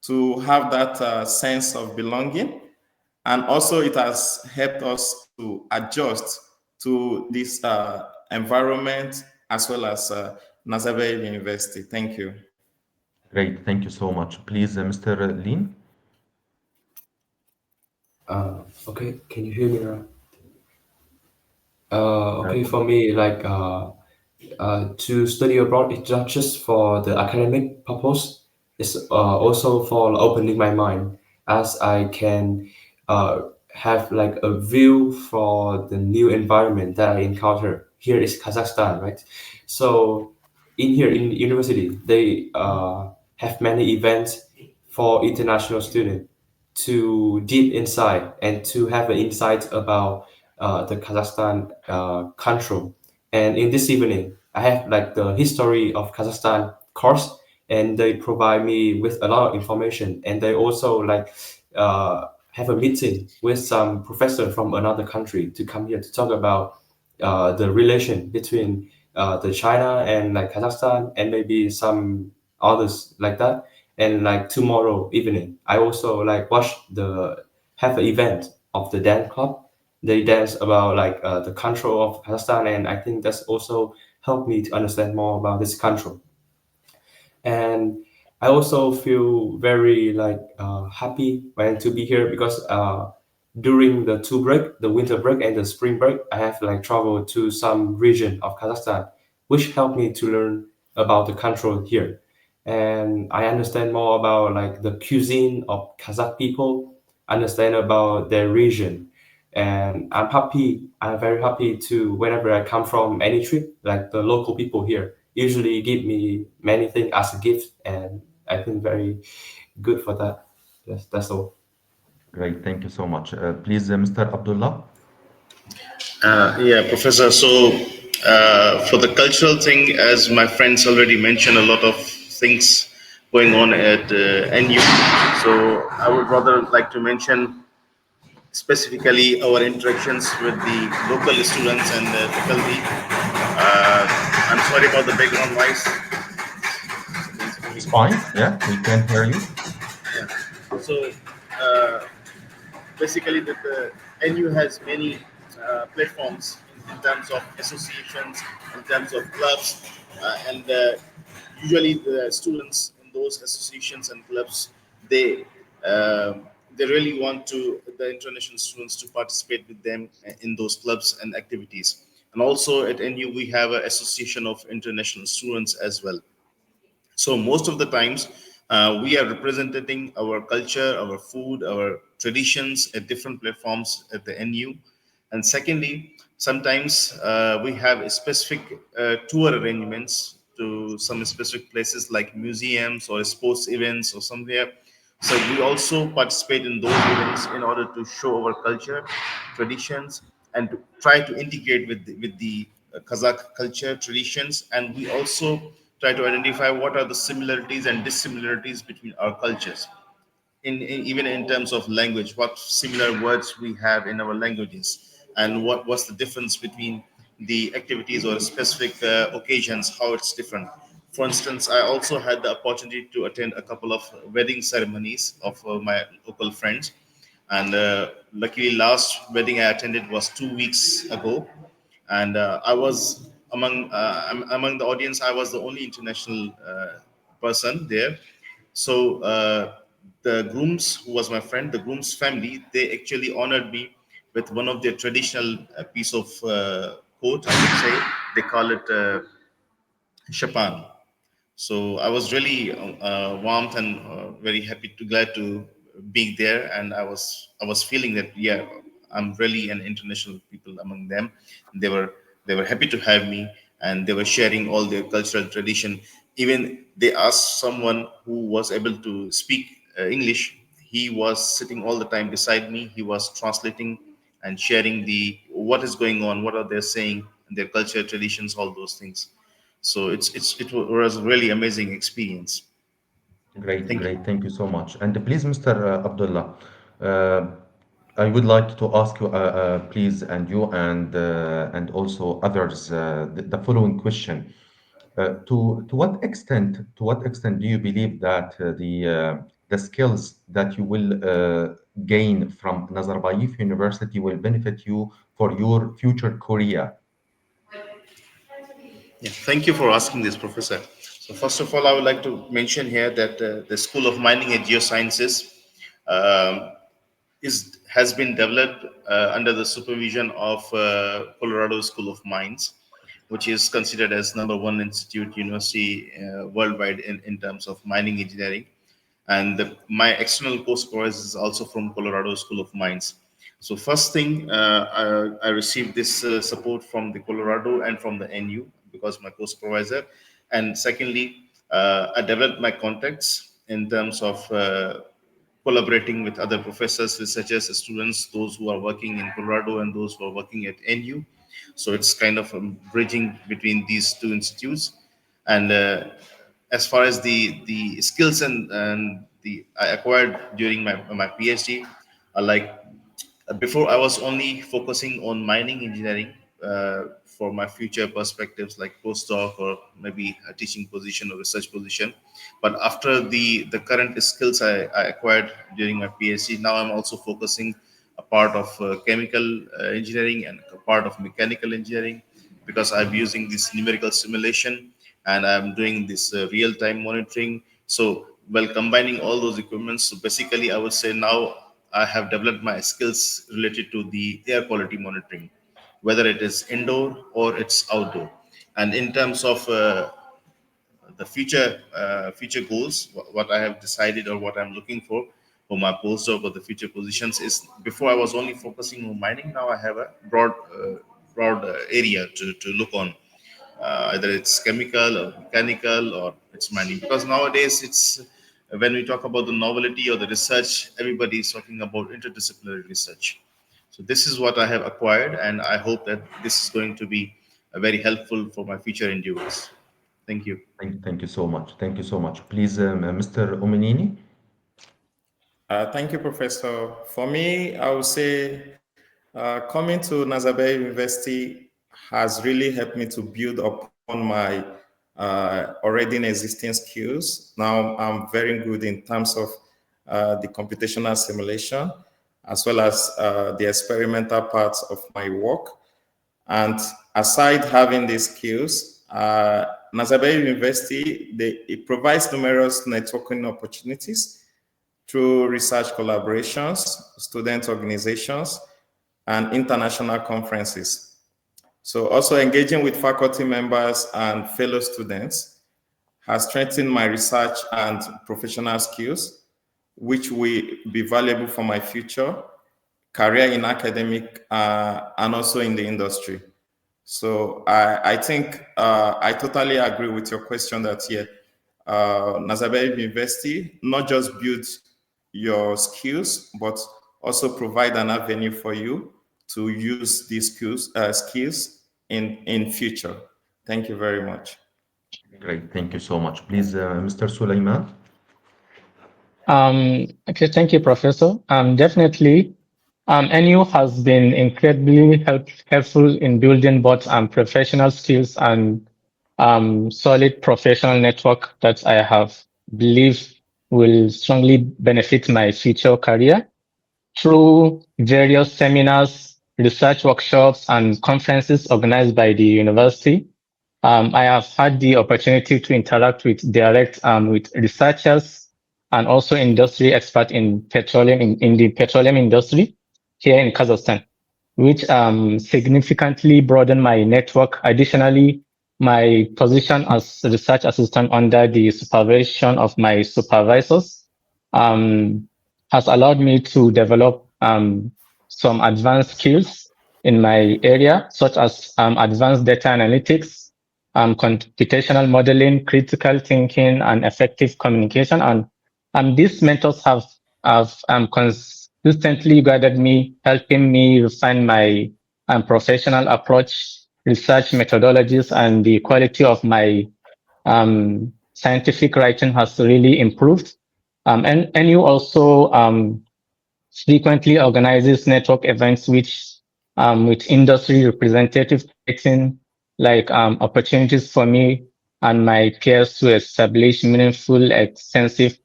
to have that sense of belonging. And also, it has helped us to adjust to this environment as well as Nazarbayev University. Thank you. Great. Thank you so much. Please, Mr. Lean. Okay, can you hear me now? Uh, Okay, for me, like to study abroad, it's not just for the academic purpose. It's also for opening my mind, as I can have like a view for the new environment that I encounter. Here is Kazakhstan, right? So in here in university, they have many events for international students to deep inside and to have an insight about the Kazakhstan country. And in this evening, I have like the history of Kazakhstan course, and they provide me with a lot of information. And they also like have a meeting with some professor from another country to come here to talk about the relation between the China and like Kazakhstan and maybe some others like that. And like tomorrow evening, I also like watch the have an event of the dance club. They dance about like the control of Kazakhstan, and I think that's also helped me to understand more about this country. And I also feel very like happy when to be here because during the two break, the winter break and the spring break, I have like traveled to some region of Kazakhstan, which helped me to learn about the culture here, and I understand more about like the cuisine of Kazakh people, understand about their region, and I'm happy. I'm very happy to whenever I come from any trip, like the local people here usually give me many things as a gift, and I think very good for that. Yes, that's all. Great, thank you so much. Please, Mr. Abdullah. Yeah, Professor. So, for the cultural thing, as my friends already mentioned, a lot of things going on at NU. So, I would rather like to mention specifically our interactions with the local students and the faculty. I'm sorry about the background noise. It's fine. Yeah, we can hear you. So, uh, basically the NU has many platforms in terms of associations, in terms of clubs, and usually the students in those associations and clubs, they they really want to the international students to participate with them in those clubs and activities. And also at NU we have an association of international students as well. So most of the times, we are representing our culture, our food, our traditions at different platforms at the NU. And secondly, sometimes we have a specific tour arrangements to some specific places like museums or sports events or somewhere. So we also participate in those events in order to show our culture, traditions, and to try to integrate with the Kazakh culture, traditions, and we also try to identify what are the similarities and dissimilarities between our cultures even in terms of language, what similar words we have in our languages, and what's the difference between the activities or specific occasions, how it's different. For instance, I also had the opportunity to attend a couple of wedding ceremonies of my local friends, and luckily, last wedding I attended was 2 weeks ago, and I was among the audience. I was the only international person there, so the grooms, who was my friend, the groom's family, they actually honored me with one of their traditional piece of coat. I would say they call it chapan. So I was really warmed and very happy to glad to be there, and I was feeling that yeah, I'm really an international people among them. They were happy to have me, and they were sharing all their cultural tradition. Even they asked someone who was able to speak English. He was sitting all the time beside me. He was translating and sharing the what is going on, what are they saying, their culture, traditions, all those things. So it was a really amazing experience. Great, Thank you. great. Thank you so much. And please, Mr. Abdullah, uh, I would like to ask you, please, and also others, the following question. To what extent do you believe that the skills that you will gain from Nazarbayev University will benefit you for your future career? Yeah, thank you for asking this, Professor. So first of all, I would like to mention here that the School of Mining and Geosciences um, is has been developed under the supervision of Colorado School of Mines, which is considered as number one institute university worldwide in terms of mining engineering. And my external co-supervisor is also from Colorado School of Mines. So first thing, I received this support from the Colorado and from the NU because my co-supervisor. And secondly, I developed my contacts in terms of collaborating with other professors, researchers, students, those who are working in Colorado and those who are working at NU. So it's kind of bridging between these two institutes. And as far as the skills and the I acquired during my PhD, like before I was only focusing on mining engineering for my future perspectives, like postdoc or maybe a teaching position or research position. But after the current skills I acquired during my PhD, now I'm also focusing a part of chemical engineering and a part of mechanical engineering, because I'm using this numerical simulation and I'm doing this real-time monitoring. So while combining all those equipments, so basically I would say now I have developed my skills related to the air quality monitoring, whether it is indoor or it's outdoor. And in terms of the future goals, what I have decided or what I'm looking for my postdoc or the future positions is, before I was only focusing on mining. Now I have a broad area to look on, either it's chemical or mechanical or it's mining. Because nowadays it's, when we talk about the novelty or the research, everybody is talking about interdisciplinary research. So this is what I have acquired, and I hope that this is going to be very helpful for my future endeavors. Thank you. Thank you so much. Thank you so much. Please, Mr. Omenini. Thank you, Professor. For me, I would say coming to Nazarbayev University has really helped me to build upon my already existing skills. Now I'm very good in terms of the computational simulation, as well as the experimental parts of my work. And aside having these skills, Nazarbayev University, it provides numerous networking opportunities through research collaborations, student organizations, and international conferences. So also engaging with faculty members and fellow students has strengthened my research and professional skills, which will be valuable for my future career in academic and also in the industry. So I think I totally agree with your question that here, Nazarbayev University not just builds your skills, but also provide an avenue for you to use these skills in future. Thank you very much. Great. Thank you so much. Please, Mr. Sulaiman. Okay, thank you, Professor. Definitely, NU has been incredibly helpful in building both professional skills and solid professional network that I have believe will strongly benefit my future career through various seminars, research workshops, and conferences organized by the university. I have had the opportunity to interact with researchers and also industry experts in petroleum in the petroleum industry here in Kazakhstan, which significantly broadened my network. Additionally, my position as research assistant under the supervision of my supervisors has allowed me to develop some advanced skills in my area, such as advanced data analytics, computational modeling, critical thinking, and effective communication. And these mentors have consistently guided me, helping me refine my professional approach, research methodologies, and the quality of my scientific writing has really improved. And you also frequently organizes network events with industry representatives, creating like opportunities for me and my peers to establish meaningful, extensive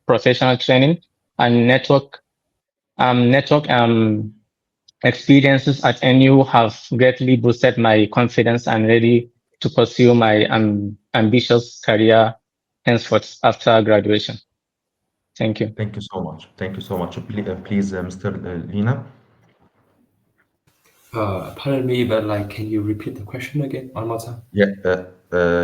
professional training and network experiences at NU have greatly boosted my confidence and ready to pursue my ambitious career henceforth after graduation. Thank you. Thank you so much. Thank you so much. Please, Mr. Lina. Pardon me, but like, can you repeat the question again one more time? Yeah,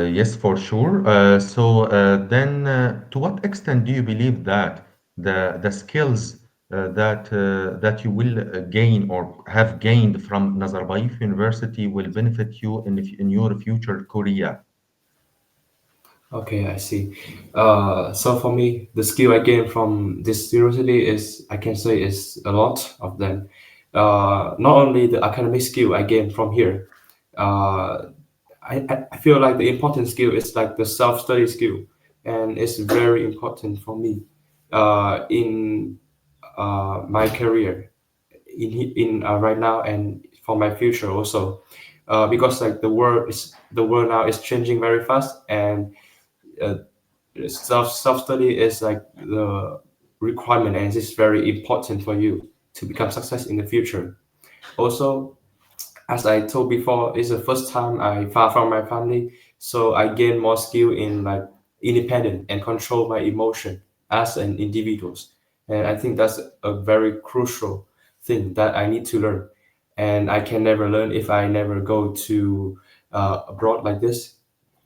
yes, for sure. Then, to what extent do you believe that the skills that you will gain or have gained from Nazarbayev University will benefit you in your future career? Okay, I see. So for me, the skill I gained from this university is, I can say, is a lot of them. Not only the academic skill I gained from here, uh, I feel like the important skill is like the self-study skill, and it's very important for me in my career in right now and for my future also, because like the world now is changing very fast, and uh, self study is like the requirement, and it's very important for you to become success in the future. Also, as I told before, it's the first time I far from my family, so I gain more skill in like independent and control my emotion as an individuals. And I think that's a very crucial thing that I need to learn. And I can never learn if I never go to abroad like this.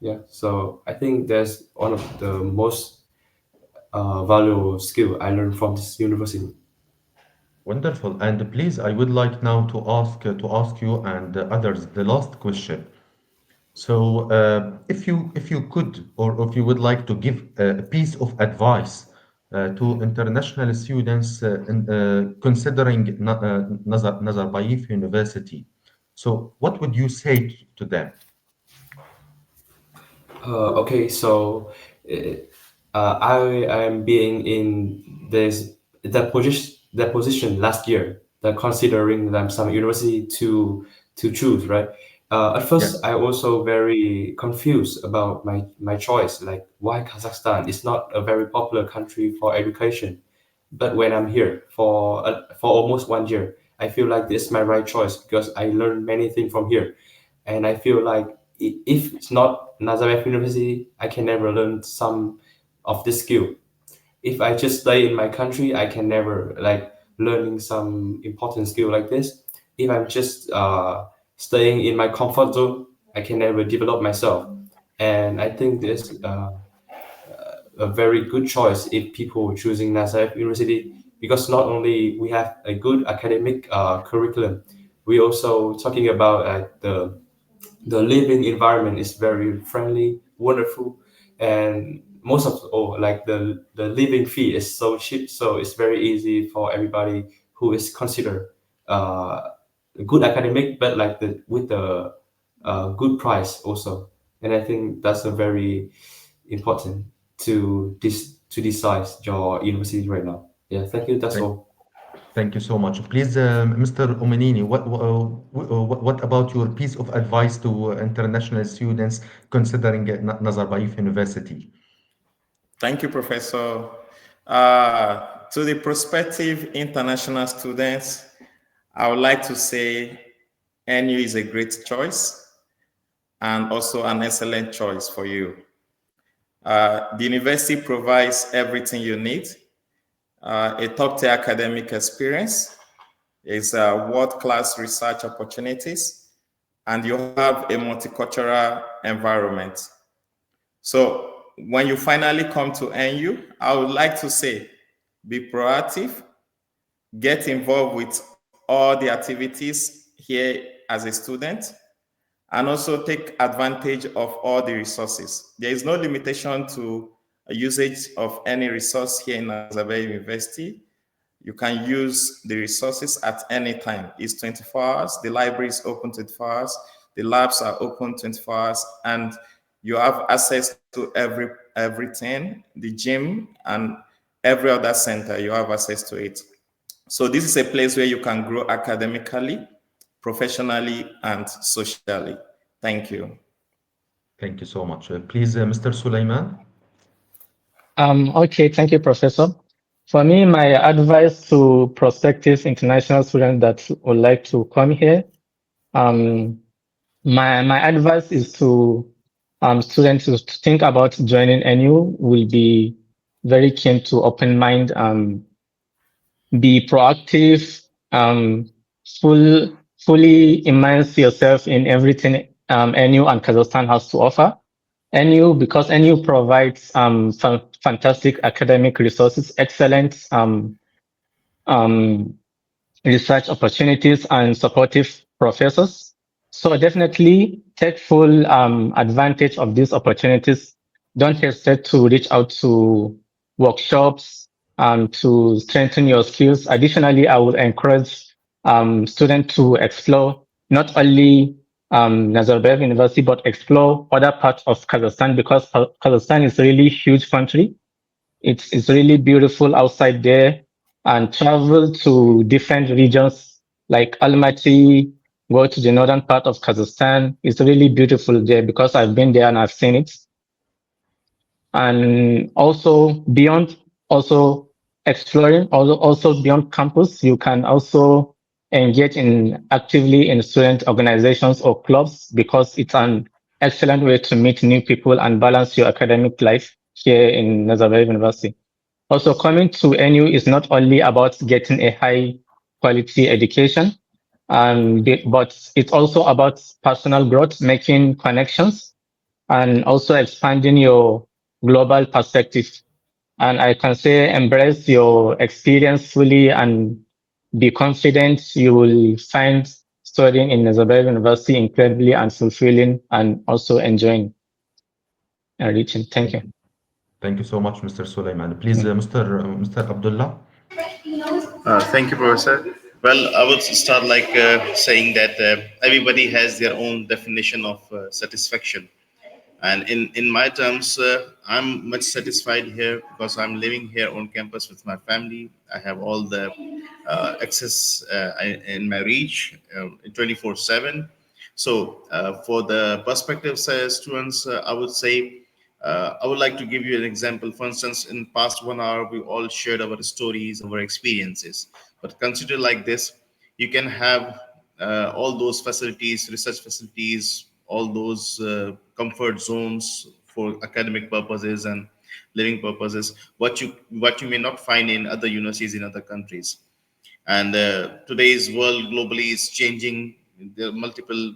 Yeah, so I think that's one of the most valuable skill I learned from this university. Wonderful. And please, I would like now to ask you and others the last question. So, if you could, or if you would like to give a piece of advice to international students considering Nazarbayev University, so what would you say to them? Okay, so uh, I am being in this the position last year that considering them some university to choose, right. At first, Yes. I also very confused about my choice, like why Kazakhstan is not a very popular country for education. But when I'm here for almost 1 year, I feel like this is my right choice because I learned many things from here, and I feel like if it's not Nazarbayev University, I can never learn some of this skill. If I just stay in my country, I can never like learning some important skill like this. If I'm just staying in my comfort zone, I can never develop myself. And I think this a very good choice if people choosing Nazareth University, because not only we have a good academic curriculum, we also talking about the living environment is very friendly, wonderful, and most of all, like the living fee is so cheap, so it's very easy for everybody who is considered uh, good academic, but like the with the good price also. And I think that's a very important to decide your university right now. Yeah, thank you. That's Thank, all. thank you so much. Please, Mr. Omenini, what about your piece of advice to international students considering Nazarbayev University? Thank you, Professor. To the prospective international students, I would like to say NU is a great choice and also an excellent choice for you. The university provides everything you need, a top-tier academic experience, is world-class research opportunities, and you have a multicultural environment. So when you finally come to NU, I would like to say, be proactive, get involved with all the activities here as a student, and also take advantage of all the resources. There is no limitation to usage of any resource here in Nazarbayev University. You can use the resources at any time. It's 24 hours. The library is open 24 hours. The labs are open 24 hours. And you have access to everything, the gym and every other center, you have access to it. So this is a place where you can grow academically, professionally, and socially. Thank you. Thank you so much. Please, Mr. Sulaiman. Okay, thank you, Professor. For me, my advice to prospective international students that would like to come here, um, my advice is to students to think about joining NU will be very keen to open mind, be proactive, fully immerse yourself in everything NU and Kazakhstan has to offer. NU, because NU provides fantastic academic resources, excellent um, research opportunities, and supportive professors. So definitely take full advantage of these opportunities. Don't hesitate to reach out to workshops to strengthen your skills. Additionally, I would encourage students to explore not only Nazarbayev University, but explore other parts of Kazakhstan, because Kazakhstan is a really huge country. It's really beautiful outside there, and travel to different regions like Almaty, go to the northern part of Kazakhstan. It's really beautiful there because I've been there and I've seen it. And also beyond, also exploring, also beyond campus, you can also engage in actively in student organizations or clubs, because it's an excellent way to meet new people and balance your academic life here in Nazarbayev University. Also, coming to NU is not only about getting a high quality education, but it's also about personal growth, making connections, and also expanding your global perspective. And I can say embrace your experience fully and be confident. You will find studying in Nazarbayev University incredibly and fulfilling, and also enjoying and enriching. Thank you. Thank you so much, Mr. Sulaiman. Please, Mr. Abdullah. Thank you, Professor. Well, I would start like saying that everybody has their own definition of satisfaction. And in my terms, I'm much satisfied here because I'm living here on campus with my family. I have all the access in my reach 24/7. So for the prospective students, I would say I would like to give you an example. For instance, in past 1 hour, we all shared our stories, our experiences. But consider like this: you can have all those facilities, research facilities, all those comfort zones for academic purposes and living purposes, what you may not find in other universities in other countries. And today's world globally is changing. There are multiple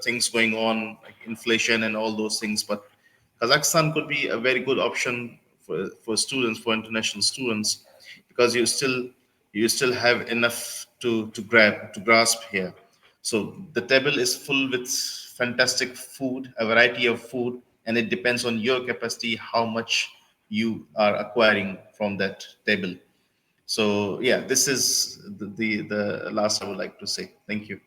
things going on, like inflation and all those things. But Kazakhstan could be a very good option for students, for international students, because you still have enough to grasp here. So the table is full with fantastic food, a variety of food, and it depends on your capacity how much you are acquiring from that table. So yeah, this is the last I would like to say. Thank you.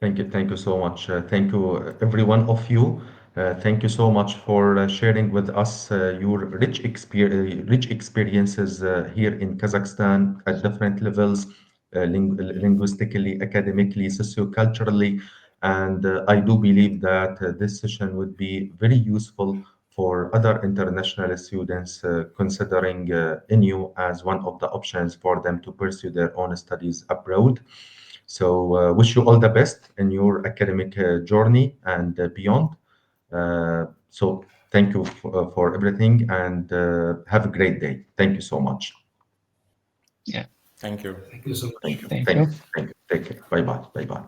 Thank you so much. Thank you, every one of you. Thank you so much for sharing with us your rich experiences here in Kazakhstan at different levels, linguistically, academically, socioculturally. And I do believe that this session would be very useful for other international students considering NU as one of the options for them to pursue their own studies abroad. So, wish you all the best in your academic journey and beyond. So, thank you for everything, and have a great day. Thank you so much. Yeah. Thank you. Thank you so much. Thank you. Thank Thank you. you. Thank you. Take care. Bye bye. Bye bye.